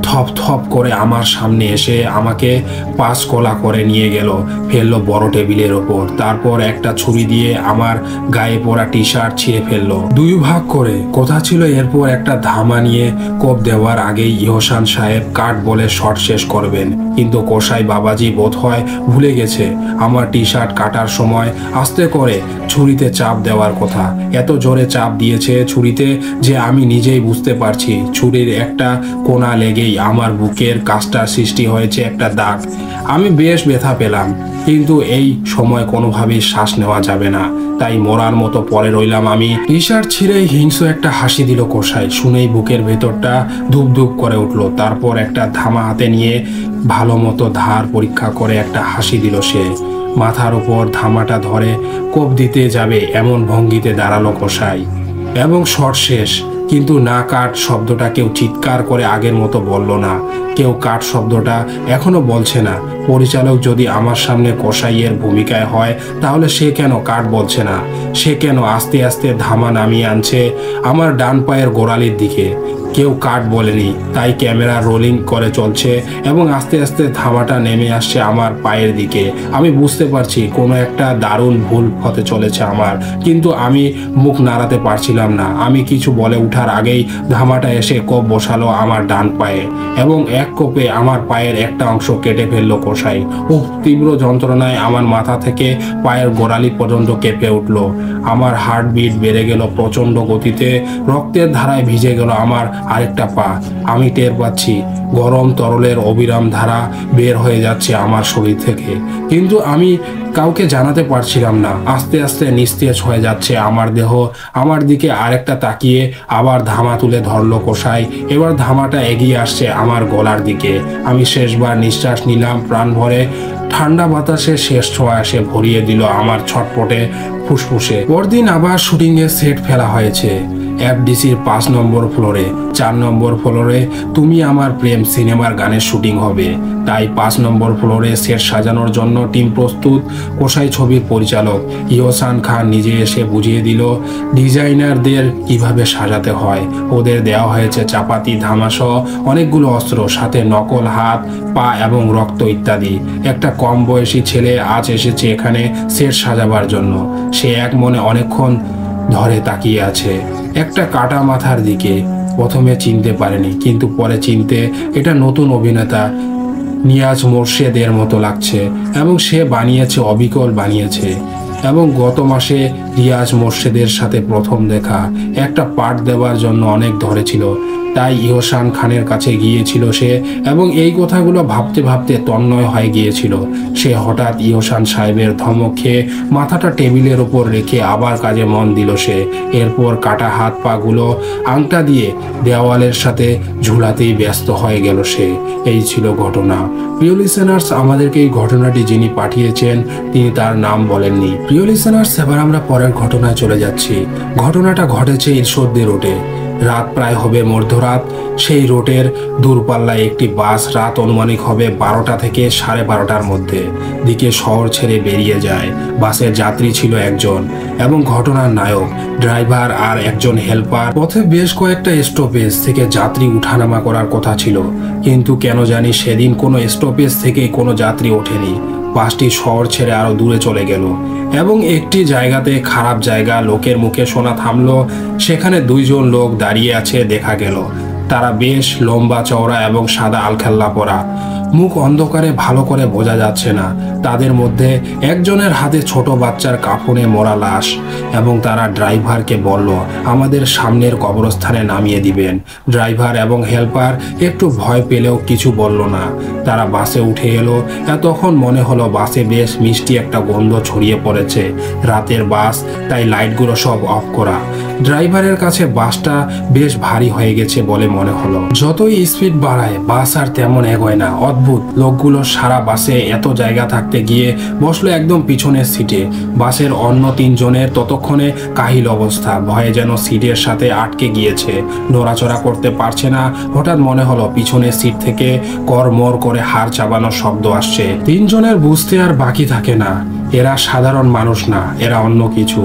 থপ থপ করে আমার সামনে এসে আমাকে 5 কোলা করে নিয়ে গেল, ফেললো বড় টেবিলের ওপর। তারপর একটা ছুরি দিয়ে আমার গায়ে পরা টি শার্ট ছিঁড়ে ফেললো 2 ভাগ করে। কথা ছিল এরপর একটা ধামা নিয়ে কোপ দেওয়ার আগেই ইহসান সাহেব কাট বলে শট শেষ করবেন। কিন্তু কসাই বাবাজি বোধ হয় ভুলে গেছে আমার টি শার্ট কাটার সময় আস্তে করে ছুরিতে চাপ দেওয়ার কথা। এত জোরে চাপ দিয়েছে ছুরিতে যে আমি নিজেই বুঝতে পারছি ছুরির একটা কোনা লেগেই আমার বুকের কাছটার সৃষ্টি হয়েছে একটা দাগ। আমি বেশ ব্যথা পেলাম, কিন্তু এই সময় কোনোভাবেই শ্বাস নেওয়া যাবে না, তাই মরার মতো পরে রইলাম আমি। টি শার্ট ছিঁড়েই হিংস্র একটা হাসি দিল কসাই। শুনেই বুকের ভেতরটা ধুপ ধুপ করে উঠলো। তারপর একটা ধামা হাতে নিয়ে ভালো মতো ধার পরীক্ষা করে একটা হাসি দিল সে। মাথার উপর ধামাটা ধরে কোপ দিতে যাবে এমন ভঙ্গিতে দাঁড়ালো কসাই, এবং শট শেষ। কিন্তু না কাট শব্দটা কেউ চিৎকার করে আগের মতো বলল না। কেউ কাট শব্দটা এখনো বলছে না। পরিচালক যদি আমার সামনে কসাইয়ের ভূমিকায় হয়, তাহলে সে কেন কাট বলছে না? সে কেন আস্তে আস্তে ধামা নামিয়ে আনছে আমার ডান পায়ের গোড়ালির দিকে? কেউ কাট বলেনি, তাই ক্যামেরা রোলিং করে চলছে এবং আস্তে আস্তে ধামাটা নেমে আসছে আমার পায়ের দিকে। আমি বুঝতে পারছি কোনো একটা দারুণ ভুল হতে চলেছে আমার, কিন্তু আমি মুখ নাড়াতে পারছিলাম না। আমি কিছু বলে ওঠার আগেই ধামাটা এসে কোপ বসালো আমার ডান পায়ে, এবং এক কোপে আমার পায়ের একটা অংশ কেটে ফেললো কসাই। তীব্র যন্ত্রণায় আমার মাথা থেকে পায়ের গোড়ালি পর্যন্ত কেঁপে উঠলো। আমার হার্টবিট বেড়ে গেল প্রচণ্ড গতিতে। রক্তের ধারায় ভিজে গেল আমার আরেকটা পা। আমি টের পাচ্ছি গরম তরলের অবিরাম ধারা বের হয়ে যাচ্ছে আমার শরীর থেকে, কিন্তু আমি কাউকে জানাতে পারছিলাম না। আস্তে আস্তে নিস্তেজ হয়ে যাচ্ছে আমার দেহ। আমার দিকে আরেকটা তাকিয়ে আবার ধামা তুলে ধরলো কসাই। এবার ধামাটা এগিয়ে আসছে আমার গলার দিকে। আমি শেষবার নিঃশ্বাস নিলাম প্রাণ ভরে। ঠান্ডা বাতাসে শেষ ছোঁয়া এসে ভরিয়ে দিল আমার ছটপটে ফুসফুসে। পরদিন আবার শুটিংয়ের সেট ফেলা হয়েছে এফডিসির 5 নম্বর ফ্লোরে। 4 নম্বর ফ্লোরে তুমি আমার প্রেম সিনেমার গানের শুটিং হবে, তাই 5 নম্বর ফ্লোরে সেট সাজানোর জন্য টিম প্রস্তুত। কসাই ছবির পরিচালক ইহসান খান নিজে এসে বুঝিয়ে দিল ডিজাইনারদের কিভাবে সাজাতে হয়। ওদের দেওয়া হয়েছে চাপাতি, ধামাসহ অনেকগুলো অস্ত্র, সাথে নকল হাত, পা এবং রক্ত ইত্যাদি। একটা কম বয়সী ছেলে আজ এসেছে এখানে সেট সাজাবার জন্য। সে এক মনে অনেকক্ষণ ধরে তাকিয়ে আছে একটা কাটা মাথার দিকে। প্রথমে চিনতে পারেনি, কিন্তু পরে চিনতে এটা নতুন অভিনেতা নিয়াজ মোর্শেদের মতো লাগছে, এবং সে বানিয়েছে, অবিকল বানিয়েছে। এবং গত মাসে রিয়াজ মোর্শেদের সাথে প্রথম দেখা। একটা পার্ট দেওয়ার জন্য অনেক ধরেছিল, তাই ইহসান খানের কাছে গিয়েছিল সে, এবং এই কথাগুলো ভাবতে ভাবতে তন্ময় হয়ে গিয়েছিল সে। হঠাৎ ইহসান সাহেবের ধমক খেয়ে মাথাটা টেবিলের ওপর রেখে আবার কাজে মন দিল সে। এরপর কাটা হাত পাগুলো আংটা দিয়ে দেওয়ালের সাথে ঝুলাতেই ব্যস্ত হয়ে গেল সে। এই ছিল ঘটনা। প্রিয় লিসেনার্স, আমাদেরকে এই ঘটনাটি যিনি পাঠিয়েছেন তিনি তার নাম বলেননি। প্রিয় লিসেনার্স, এবার আমরা পরের ঘটনায় চলে যাচ্ছি। ঘটনাটা ঘটেছে ঈশ্বরদী রোডে। রাত প্রায় হবে মধ্যরাত। সেই রোডের দূরপাল্লায় একটি বাস রাত অনুমানিক হবে 12টা থেকে 12:30টার মধ্যে দিকে শহর ছেড়ে বেরিয়ে যায়। বাসের যাত্রী ছিল একজন, এবং ঘটনার নায়ক ড্রাইভার আর একজন হেল্পার। পথে বেশ কয়েকটা স্টপেজ থেকে যাত্রী উঠানামা করার কথা ছিল, কিন্তু কেন জানি সেদিন কোনো স্টপেজ থেকে কোনো যাত্রী ওঠেনি। বাসটি শহর ছেড়ে আরো দূরে চলে গেল, এবং একটি জায়গাতে, খারাপ জায়গা, লোকের মুখে শোনা থামলো। সেখানে 2জন লোক দাঁড়িয়ে আছে দেখা গেল। তারা বেশ লম্বা চওড়া এবং সাদা আলখাল্লা পরা। মুখ অন্ধকারে ভালো করে বোঝা যাচ্ছে না। তাদের মধ্যে একজনের হাতে ছোট বাচ্চার কাফনে মোড়া লাশ, এবং তারা ড্রাইভারকে বলল আমাদের সামনের কবরস্থানে নামিয়ে দিবেন। ড্রাইভার এবং হেল্পার একটু ভয় পেলেও কিছু বলল না। তারা বাসে উঠে এলো। তখন মনে হলো বাসে বেশ মিষ্টি একটা গন্ধ ছড়িয়ে পড়েছে। রাতের বাস, তাই লাইটগুলো সব অফ করা। ড্রাইভারের কাছে বাসটা বেশ ভারী হয়ে গেছে বলে মনে হলো। যতই স্পিড বাড়ায় বাস আর তেমন এগোয় না। অদ্ভুত। লোকগুলো সারা বাসে এত জায়গা থাকতে গিয়ে বসলো একদম পিছনের সিটে। বাসের অন্য 3 জনের ততক্ষণে কাহিল অবস্থা, ভয়ে যেন সিটের সাথে আটকে গিয়েছে, নড়াচড়া করতে পারছে না। হঠাৎ মনে হলো পিছনের সিট থেকে করমর করে হাড় চাবানোর শব্দ আসছে। 3 জনের বুঝতে আর বাকি থাকে না, এরা সাধারণ মানুষ না, এরা অন্য কিছু।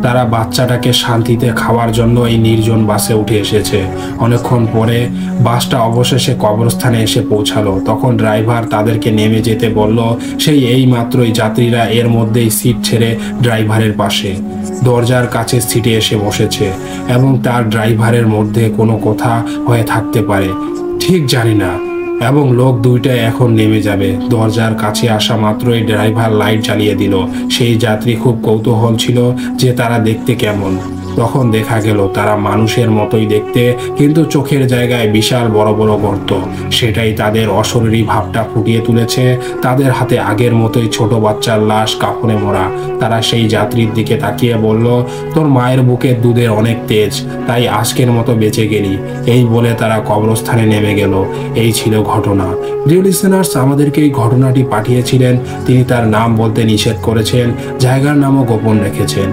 তারা বাচ্চাটাকে শান্তিতে খাওয়ার জন্য এই নির্জন বাসে উঠে এসেছে। অনেকক্ষণ পরে বাসটা অবশেষে কবরস্থানে এসে পৌঁছালো। তখন ড্রাইভার তাদেরকে নেমে যেতে বলল। সেই এই মাত্রই যাত্রীরা এর মধ্যেই সিট ছেড়ে ড্রাইভারের পাশে দরজার কাছে সিটে এসে বসেছে, এবং তার ড্রাইভারের মধ্যে কোনো কথা হয়ে থাকতে পারে, ঠিক জানি না। এবং লোক দুইটা এখন নেমে যাবে। দরজার কাছে আসা মাত্রই ড্রাইভার লাইট জ্বালিয়ে দিল। সেই যাত্রী খুব কৌতূহল ছিল যে তারা দেখতে কেমন। তখন দেখা গেল তারা মানুষের মতোই দেখতে, কিন্তু চোখের জায়গায় বিশাল বড় বড় গর্ত। সেটাই তাদের অশরীরী ভাবটা ফুটিয়ে তুলেছে। তাদের হাতে আগের মতোই ছোট বাচ্চার লাশ কাফনে মোড়া। তারা সেই যাত্রীর দিকে তাকিয়ে বলল, তোর মায়ের বুকের দুধের অনেক তেজ, তাই আজকের মতো বেঁচে গেলি। এই বলে তারা কবরস্থানে নেমে গেল। এই ছিল ঘটনা। ডিয়ার লিসেনার্স, আমাদেরকে এই ঘটনাটি পাঠিয়েছিলেন। তিনি তার নাম বলতে নিষেধ করেছেন, জায়গার নামও গোপন রেখেছেন।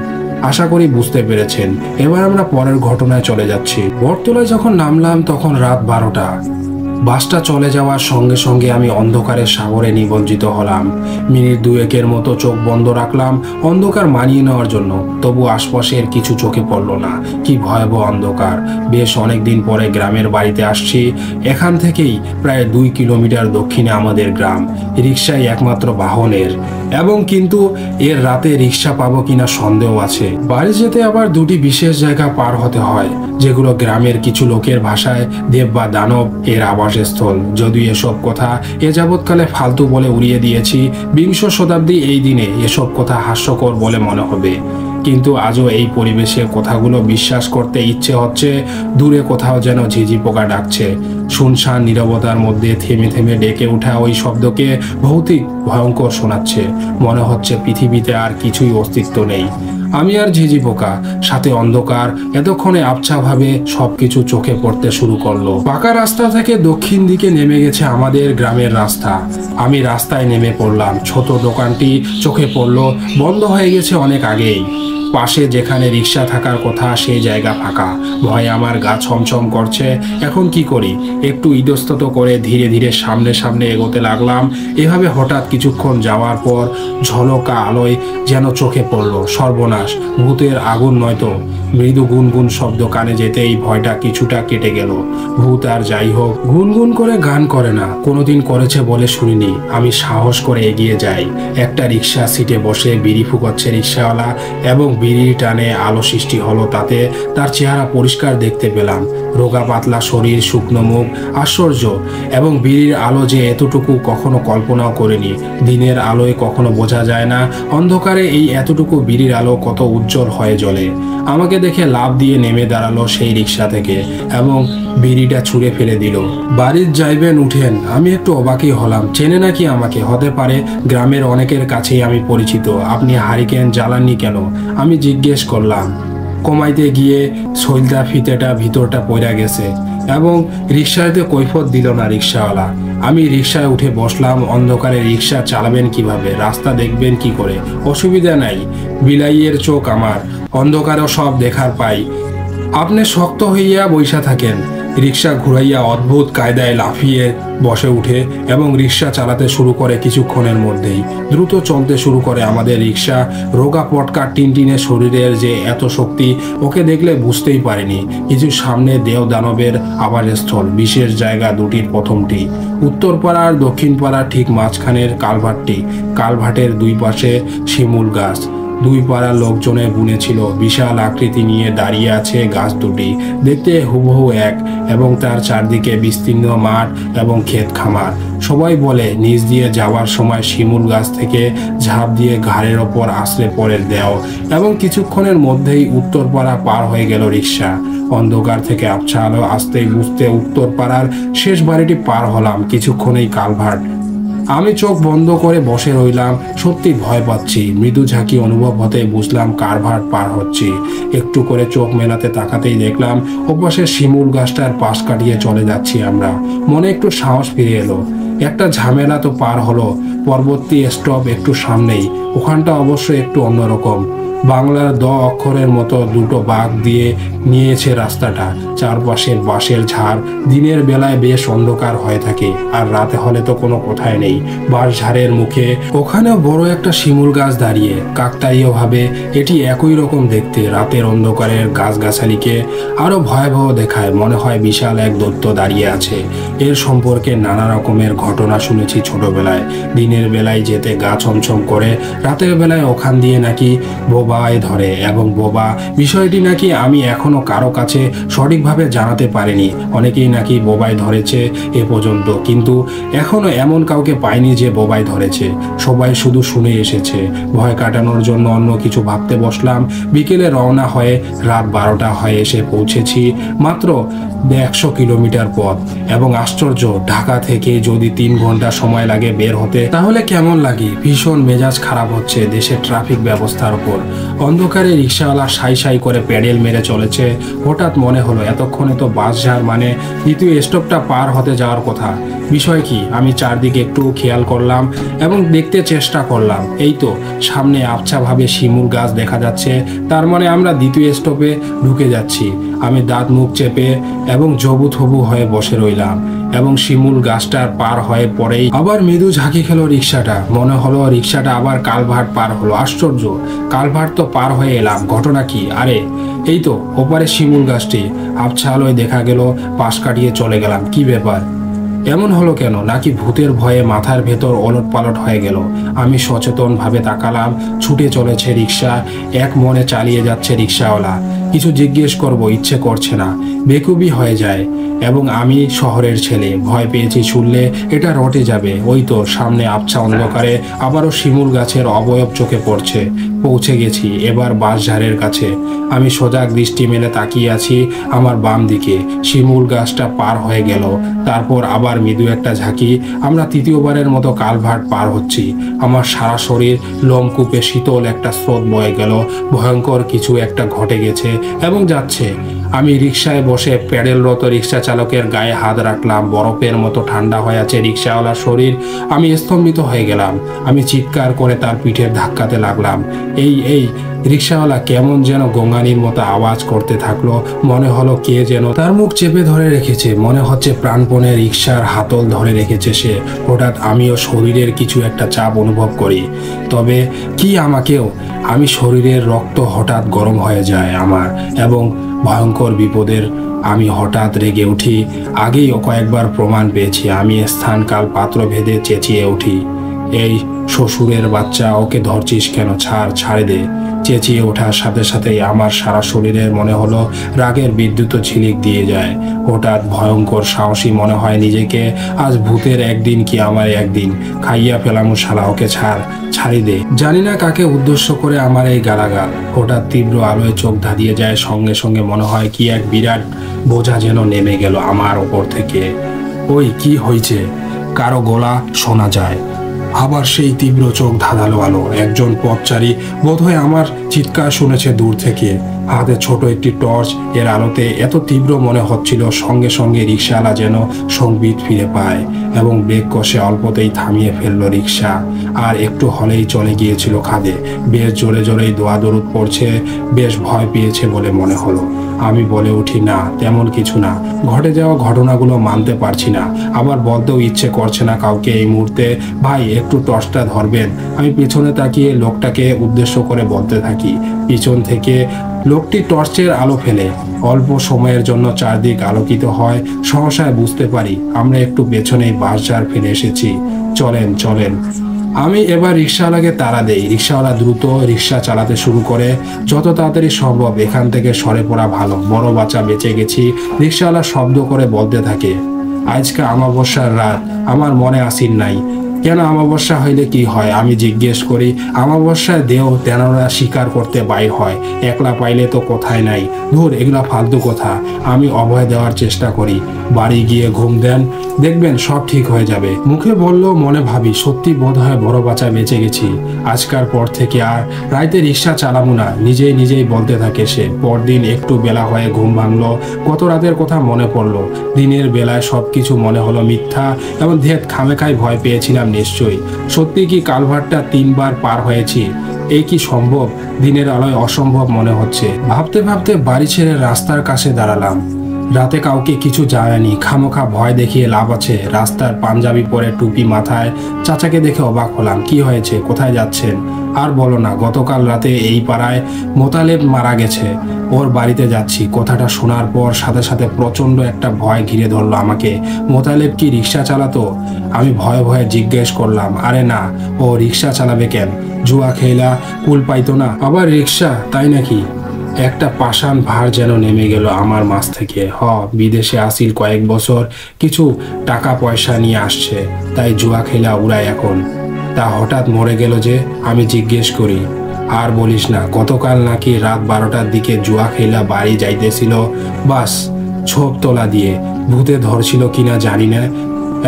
আশা করি বুঝতে পেরেছেন। এবার আমরা পরের ঘটনায় চলে যাচ্ছি। বটতলায় যখন নামলাম তখন রাত 12টা। বাসটা চলে যাওয়ার সঙ্গে সঙ্গে আমি অন্ধকারের সাগরে নিমজ্জিত হলাম। মিনিট 2-1 মতো চোখ বন্ধ রাখলাম অন্ধকার মানিয়ে নেওয়ার জন্য। তবু আশপাশের কিছু চোখে পড়ল না। কি ভয়াবহ অন্ধকার। বেশ অনেকদিন পরে গ্রামের বাড়িতে আসছি। এখান থেকেই প্রায় 2 কিলোমিটার দক্ষিণে আমাদের গ্রাম। রিক্সাই একমাত্র বাহনের, এবং কিন্তু এর রাতে রিক্সা পাবো কিনা সন্দেহ আছে। বাড়ি যেতে আবার 2টি বিশেষ জায়গা পার হতে হয়, যেগুলো গ্রামের কিছু লোকের ভাষায় দেব বা দানব এর আবাসস্থল। যদিও এসব কথা এ যাবৎকালে ফালতু বলে উড়িয়ে দিয়েছি, 20 শতাব্দী এই দিনে এসব কথা হাস্যকর বলে মনে হবে, কিন্তু আজও এই পরিবেশে কথাগুলো বিশ্বাস করতে ইচ্ছে হচ্ছে। দূরে কোথাও যেন ঝিঝি পোকা ডাকছে। শুনশান নীরবতার মধ্যে থেমে থেমে ডেকে ওঠা ওই শব্দকে ভৌতিক ভয়ঙ্কর শোনাচ্ছে। মনে হচ্ছে পৃথিবীতে আর কিছুই অস্তিত্ব নেই। আমি আর ঝিঝি পোকা, সাথে অন্ধকার এতক্ষণে আবছাভাবে সবকিছু চোখে পড়তে শুরু করলো। পাকা রাস্তা থেকে দক্ষিণ দিকে নেমে গেছে আমাদের গ্রামের রাস্তা। আমি রাস্তায় নেমে পড়লাম। ছোট দোকানটি চোখে পড়লো, বন্ধ হয়ে গেছে অনেক আগেই। পাশে যেখানে রিক্সা থাকার কথা সেই জায়গা ফাঁকা। ভয়ে আমার গা ছমছম করছে। এখন কি করি? একটু ইতস্তত করে ধীরে ধীরে সামনে সামনে এগোতে লাগলাম। এভাবে হঠাৎ কিছুক্ষণ যাওয়ার পর ঝলকা আলোয় যেন চোখে পড়ল। সর্বনাশ, ভূতের আগুন নয়তো। মৃদু গুনগুন শব্দ কানে যেতেই ভয়টা কিছুটা কেটে গেল। ভূত আর যাই হোক, গুনগুন করে গান করে না, কোনোদিন করেছে বলে শুনিনি। আমি সাহস করে এগিয়ে যাই। একটা রিক্সা সিটে বসে বিড়ি ফুকোচ্ছে রিক্সাওয়ালা, এবং বিড়ির টানে আলো সৃষ্টি হলো। তাতে তার চেহারা পরিষ্কার দেখতে পেলাম। রোগা পাতলা শরীর, শুকনো মুখ। আশ্চর্য, এবং বিড়ির আলো যে এতটুকু কখনো কল্পনাও করিনি। দিনের আলোয় কখনো বোঝা যায় না, অন্ধকারে এই এতটুকু বিড়ির আলো কত উজ্জ্বল হয়ে জ্বলে। আমাকে দেখে লাফ দিয়ে নেমে দাঁড়ালো সেই রিক্সা থেকে, এবং বিড়িটা ছুঁড়ে ফেলে দিল। বাড়ির যাইবেন, উঠেন। আমি একটু অবাকই হলাম। চেনে নাকি আমাকে? হতে পারে, গ্রামের অনেকের কাছেই আমি পরিচিত। আপনি হারিকেন জ্বালাননি কেন? আমি জিজ্ঞেস করলাম। কমাইতে গিয়ে সইলতা ফিতেটা ভিতরটা পড়ে গেছে, এবং রিক্সাতে কৈফত দিল না রিক্সাওয়ালা। আমি রিক্সায় উঠে বসলাম। অন্ধকারে রিক্সা চালাবেন কিভাবে? রাস্তা দেখবেন কি করে? অসুবিধা নাই, বিলাইয়ের চোখ আমার, অন্ধকারেও সব দেখার পাই। আপনি শক্ত হইয়া বইসা থাকেন। রিক্সা ঘুরাইয়া অদ্ভুত কায়দায় লাফিয়ে বসে উঠে এবং রিক্সা চালাতে শুরু করে। কিছুক্ষণের মধ্যেই দ্রুত চলতে শুরু করে আমাদের রিক্সা। রোগা পটকা টিনটিনে শরীরের যে এত শক্তি, ওকে দেখলে বুঝতেই পারিনি। কিছু সামনে দেও দানবের আবাসস্থল। বিশেষ জায়গা দুটির প্রথমটি উত্তরপাড়া আর দক্ষিণ পাড়ার ঠিক মাঝখানের কালভার্টটি। কালভার্টের দুই পাশে শিমুল গাছ। দুই পাড়ার লোকজনে বুনেছিল। বিশাল আকৃতি নিয়ে দাঁড়িয়ে আছে গাছ দুটি, দেখতে হুবহু এক, এবং তার চারদিকে বিস্তীর্ণ মাঠ এবং ক্ষেত খামার। সবাই বলে নিচ দিয়ে যাওয়ার সময় শিমুল গাছ থেকে ঝাঁপ দিয়ে ঘাড়ের ওপর আশ্রে পড়ে দেও, এবং কিছুক্ষণের মধ্যেই উত্তরপাড়া পার হয়ে গেল রিক্সা। অন্ধকার থেকে আবছা আলো আসতেই বুঝতে উত্তরপাড়ার শেষ বাড়িটি পার হলাম। কিছুক্ষণেই কালভার্ট। আমি চোখ বন্ধ করে বসে রইলাম। সত্যি ভয় পাচ্ছি। মৃদু ঝাঁকি অনুভব হতে বুঝলাম কালভার্ট পার হচ্ছি। একটু করে চোখ মেলাতে তাকাতেই দেখলাম ওপাশে শিমুল গাছটার পাশ কাটিয়ে চলে যাচ্ছি আমরা। মনে একটু সাহস ফিরে এলো। একটা ঝামেলা তো পার হলো। পরবর্তী স্টপ একটু সামনেই। ওখানটা অবশ্য একটু অন্যরকম। বাংলার দ অক্ষরের মতো দুটো বাঁক দিয়ে নিয়েছে রাস্তাটা। চারপাশের বাঁশের ঝাড়। দিনের বেলায় বেশ অন্ধকার হয়ে থাকে, আর রাতে হলে তো কোনো কথাই নেই। বাঁশ ঝাড়ের মুখে ওখানেও বড় একটা শিমুল গাছ দাঁড়িয়ে। কাকতালীয় ভাবে এটি একই রকম দেখতে। রাতের অন্ধকারের গাছগাছালিকে আরো ভয়াবহ দেখায়। মনে হয় বিশাল এক দৈত্য দাঁড়িয়ে আছে। এর সম্পর্কে নানা রকমের ঘটনা শুনেছি ছোটবেলায়। দিনের বেলায় যেতে গা ছমছম করে, রাতের বেলায় ওখান দিয়ে নাকি বোবায় ধরে, এবং বোবা বিষয়টি নাকি আমি এখনো কারো কাছে সঠিকভাবে জানাতে পারিনি। অনেকেই নাকি বোবায় ধরেছে এ পর্যন্ত, কিন্তু এখনো এমন কাউকে পাইনি যে বোবায় ধরেছে। সবাই শুধু শুনে এসেছে। ভয় কাটানোর জন্য অন্য কিছু ভাবতে বসলাম। বিকেলে রওনা হয়ে রাত 12টা হয়ে এসে পৌঁছেছি মাত্র 100 কিলোমিটার পথ। এবং আশ্চর্য, ঢাকা থেকে যদি 3 ঘন্টা সময় লাগে বের হতে, তাহলে কেমন লাগে? ভীষণ মেজাজ খারাপ হচ্ছে দেশের ট্রাফিক ব্যবস্থার উপর। অন্ধকারে রিক্সাওয়ালা সাই সাই করে প্যাডেল মেরে চলেছে। হঠাৎ মনে হলো এতক্ষণে তো বাসঝাড় মানে দ্বিতীয় স্টপটা পার হতে যাওয়ার কথা। বিষয় কি? আমি চারদিকে একটু খেয়াল করলাম এবং দেখতে চেষ্টা করলাম। এই তো সামনে আবছাভাবে শিমুল গাছ দেখা যাচ্ছে। তার মানে আমরা দ্বিতীয় স্টপে ঢুকে যাচ্ছি। আমি দাঁত মুখ চেপে এবং জবুথবু হয়ে বসে রইলাম। এবং শিমুল গাছটার পার হয়ে পরেই আবার মৃদু ঝাঁকি খেলো রিক্সাটা। মনে হলো রিক্সাটা আবার কালভার্ট পার হলো। আশ্চর্য, কালভার্ট তো পার হয়ে এলাম। ঘটনা কি? আরে এই তো ওপারে শিমুল গাছটি। আবছা আলোয় দেখা গেল, পাশ কাটিয়ে চলে গেলাম। কি ব্যাপার? এমন হলো কেন? নাকি ভূতের ভয়ে মাথার ভেতর ওলট পালট হয়ে গেল? আমি সচেতন ভাবে তাকালাম। ছুটে চলেছে রিক্সা, এক মনে চালিয়ে যাচ্ছে রিক্সাওয়ালা। কিছু জিজ্ঞেস করব ইচ্ছে করছে না, বেকুবি হয়ে যায়। এবং আমি শহরের ছেলে, ভয় পেয়েছি শুনলে এটা রটে যাবে। ওই তো সামনে আবছা অন্ধকারে আবারও শিমুল গাছের অবয়ব চোখে পড়ছে। পৌঁছে গেছি এবার বাঁশঝাড়ের কাছে। আমি সজাগ দৃষ্টি মেলে তাকিয়ে আছি আমার বাম দিকে। শিমুল গাছটা পার হয়ে গেল, তারপর আবার মৃদু একটা ঝাঁকি। আমরা তৃতীয়বারের মতো কালভার্ট পার হচ্ছি। আমার সারা শরীর লোমকূপে শীতল একটা স্রোত বয়ে গেল। ভয়ঙ্কর কিছু একটা ঘটে গেছে এবং যাচ্ছে। আমি রিক্সায় বসে প্যাডেলরত রিক্সা চালকের গায়ে হাত রাখলাম। বরফের মতো ঠান্ডা হয়ে আছে রিক্সাওয়ালার শরীর। আমি স্তম্ভিত হয়ে গেলাম। আমি চিৎকার করে তার পিঠের ধাক্কাতে লাগলাম। এই রিক্সাওয়ালা কেমন যেন গঙ্গানির মতো আওয়াজ করতে থাকলো। মনে হলো কে যেন তার মুখ চেপে ধরে রেখেছে। মনে হচ্ছে প্রাণপণে রিক্সার হাতল ধরে রেখেছে সে। হঠাৎ আমিও শরীরের কিছু একটা চাপ অনুভব করি। তবে কি আমাকেও? আমি শরীরের রক্ত হঠাৎ গরম হয়ে যায় আমার, এবং ভয়ঙ্কর বিপদের আমি হঠাৎ রেগে উঠি। আগেই কয়েকবার প্রমাণ পেয়েছি। আমি স্থানকাল পাত্র ভেদে চেঁচিয়ে উঠি, এই শ্বশুরের বাচ্চা, ওকে ধরছিস কেন? ছাড়ে দে। চেঁচিয়ে ওঠার সাথে সাথেই আমার সারা শরীরের মনে হলো রাগের বিদ্যুৎ ঝিলিক দিয়ে যায়। হঠাৎ ভয়ঙ্কর সাহসী মনে হয় নিজেকে। আজ ভূতের একদিন কি আমার একদিন। খাইয়া ফেলামু শালা, ওকে ছাড়ি দে। জানি না কাকে উদ্দেশ্য করে আমার এই গালাগাল। হঠাৎ তীব্র আলোয় চোখ ধাঁধিয়ে যায়। সঙ্গে সঙ্গে মনে হয় কি এক বিরাট বোঝা যেন নেমে গেল আমার ওপর থেকে। ওই কি হয়েছে? কারো গলা শোনা যায়। আবার সেই তীব্র চোখ ধাঁধালো আলো। একজন পথচারী বোধহয় আমার চিৎকার শুনেছে দূর থেকে। হাতে ছোট একটি টর্চ। এর আলোতে এত তীব্র মনে হচ্ছিল সঙ্গে সঙ্গে রিক্সাওয়ালা যেন সংবিত ফিরে পায় এবং ব্রেক কষে অল্পতেই থামিয়ে ফেললো রিক্সা। আর একটু হলেই চলে গিয়েছিল খাদে। বেশ জোরে জোরেই দোয়া দরুদ পড়ছে। বেশ ভয় পেয়েছে বলে মনে হলো। আমি বলে উঠি, না তেমন কিছু না। ঘটে যাওয়া ঘটনাগুলো মানতে পারছি না, আবার বলতেও ইচ্ছে করছে না কাউকে এই মুহূর্তে। ভাই একটু টর্চটা ধরবেন? আমি পিছনে তাকিয়ে লোকটাকে উদ্দেশ্য করে বলতে থাকি। পিছন থেকে লোকটি টর্চের আলো ফেলে। অল্প সময়ের জন্য চারদিক আলোকিত হয়। সহসায় বুঝতে পারি আমরা একটু পেছনেই বাঁশঝাড় ফেলে এসেছি। চলেন। আমি এবার রিক্সাওয়ালাকে তাড়া দেই। রিক্সাওয়ালা দ্রুত রিক্সা চালাতে শুরু করে। যত তাড়াতাড়ি সম্ভব এখান থেকে সরে পড়া ভালো, বড় বাচ্চা বেঁচে গেছি। রিক্সাওয়ালা শব্দ করে বলতে থাকে, আজকে অমাবস্যার রাত, আমার মনে আসিন নাই। কেন অমাবস্যা হইলে কি হয়? আমি জিজ্ঞেস করি। অমাবস্যায় দেহ তেনারা শিকার করতে বাইর হয়, একলা পাইলে তো কোথায় নাই। ধুর, এগুলা ফালতু কথা। আমি অভয় দেওয়ার চেষ্টা করি। বাড়ি গিয়ে ঘুম দেন, দেখবেন সব ঠিক হয়ে যাবে। মুখে বলল, মনে ভাবি সত্যি বোধ হয় বড় বাচ্চা বেঁচে গেছি। আজকার পর থেকে আর রাইতে রিক্সা চালাবো না, নিজেই নিজেই বলতে থাকে সে। পরদিন একটু বেলা হয়ে ঘুম ভাঙলো। গত রাতের কথা মনে পড়লো। দিনের বেলায় সবকিছু মনে হলো মিথ্যা এবং ধেত খামেখাই ভয় পেয়েছিলাম নিশ্চয়ই। সত্যি কি কালভারটা 3 বার পার হয়েছি? এই কি সম্ভব? দিনের আলোয় অসম্ভব মনে হচ্ছে। ভাবতে ভাবতে বাড়ি ছেড়ে রাস্তার কাছে দাঁড়ালাম। রাতে কাউকে কিছু জানায়নি, খামোখা ভয় দেখিয়ে লাভ আছে। রাস্তার পাঞ্জাবি পরে, টুপি মাথায়। চাচাকে দেখে অবাক হলাম। কি হয়েছে? কোথায় যাচ্ছেন? আর বলো না, গতকাল রাতে এই পাড়ায় মোতালেব মারা গেছে, ওর বাড়িতে যাচ্ছি। কথাটা শোনার পর সাথে সাথে প্রচণ্ড একটা ভয় ঘিরে ধরলো আমাকে। মোতালেব কি রিক্সা চালাতো? আমি ভয়ে ভয়ে জিজ্ঞেস করলাম, আরে না, ও রিক্সা চালাবে কেন? জুয়া খেলা কুল পাইতো না, আবার রিক্সা, তাই নাকি? একটা পাষাণ ভার যেন নেমে গেল আমার মাছ থেকে। বিদেশে আসিল কয়েক বছর, কিছু টাকা পয়সা নিয়ে আসছে, তাই জুয়া খেলা উড়ায় এখন। তা হঠাৎ মরে গেল যে? আমি জিজ্ঞেস করি। আর বলিস না, গতকাল নাকি রাত 12টার দিকে জুয়া খেলা বাড়ি যাইতেছিল, বাস ছোপ তোলা দিয়ে। ভূতে ধরছিল কিনা জানি না,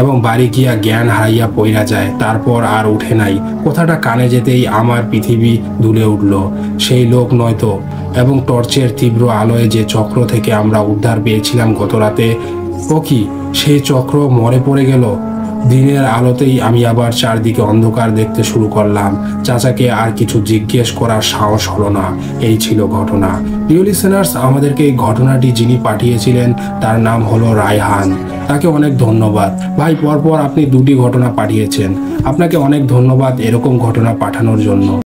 এবং বাড়ি গিয়া জ্ঞান হারাইয়া পইরা যায়, তারপর আর উঠে নাই। কথাটা কানে যেতেই আমার পৃথিবী দুলে উঠল। সেই লোক নয়তো? এবং টর্চের তীব্র আলোয় যে চক্র থেকে আমরা উদ্ধার পেয়েছিলাম গত রাতে, ও কি সেই চক্র মরে পড়ে গেল? দিনের আলোতেই আমি আবার চারদিকে অন্ধকার দেখতে শুরু করলাম। চাচাকে আর কিছু জিজ্ঞেস করার সাহস হলো না। এই ছিল ঘটনা। প্রিয় লিসেনার্স, আমাদেরকে এই ঘটনাটি যিনি পাঠিয়েছিলেন তার নাম হলো রায়হান। তাকে অনেক ধন্যবাদ ভাই। পরপর আপনি 2টি ঘটনা পাঠিয়েছেন, আপনাকে অনেক ধন্যবাদ এরকম ঘটনা পাঠানোর জন্য।